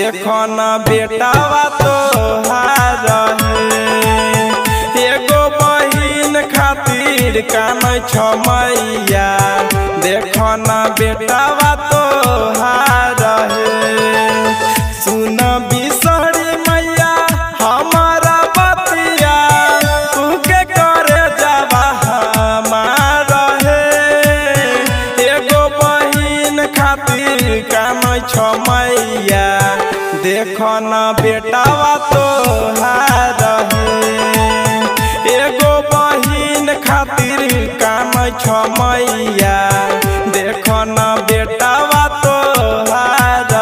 देखो न बेटावा तोहार एगो बहिन खातिर कानै छ मैया। देखो न बेटावा तोहार सुन बिसरी मैया हमारा बतिया तुके करे जावा हमार एगो बहिन खातिर कानै छ मैया। देखो न बेटावा तोहार एगो बहिन खातिर कानै छ मैया। देखो न बेटावा तोहार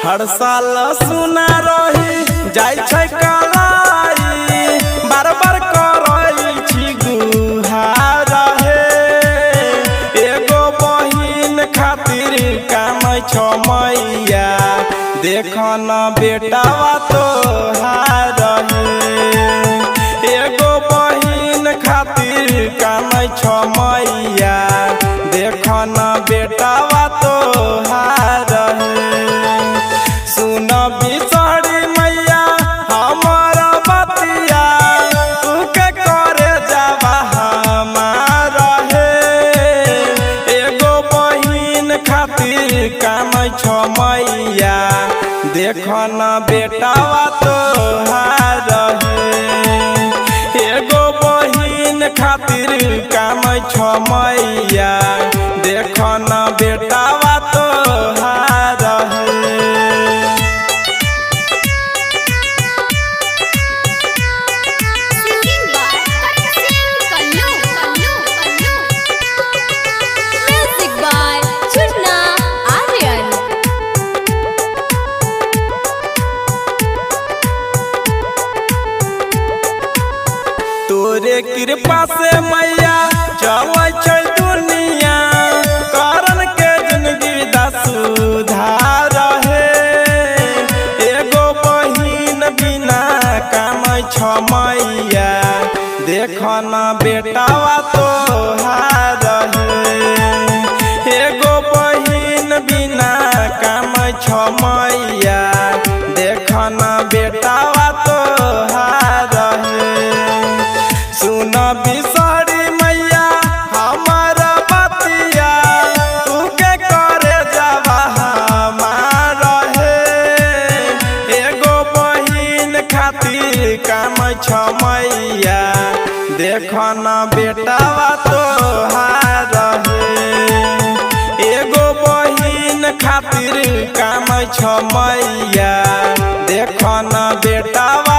हर साल सुना रही जाय छै कलाई बार बार करई छी गुहार एगो बहिन खातिर कानै छ मैया। देखो न बेटावा तोहार एगो बहिन खातिर कानै छ मैया। देखो न बेटावा तोहार सुन बिसरी मैया हमारा बतिया तुके करे जावा हमार एगो बहिन खातिर कानै छ मैया। देखो न बेटावा तोहार एगो बहिन खातिर कानै छ मैया। देखो न बेटावा तोहार तोरे कृपा से मैया चलै छै दुनिया करन के जिंदगी दा सुधार एगो बहिन बिना कानै छ मैया। देखो न बेटावा तोहार एगो बहिन बिना कानै छ मैया। देखो न बेटावा तोहार सुन बिसरी मैया हमारा बतिया तुके करे जावा हमार एगो बहिन खातिर कानै छ मैया। देखो न बेटावा तोहार एगो बहिन खातिर कानै छ मैया। देखो न बेटावा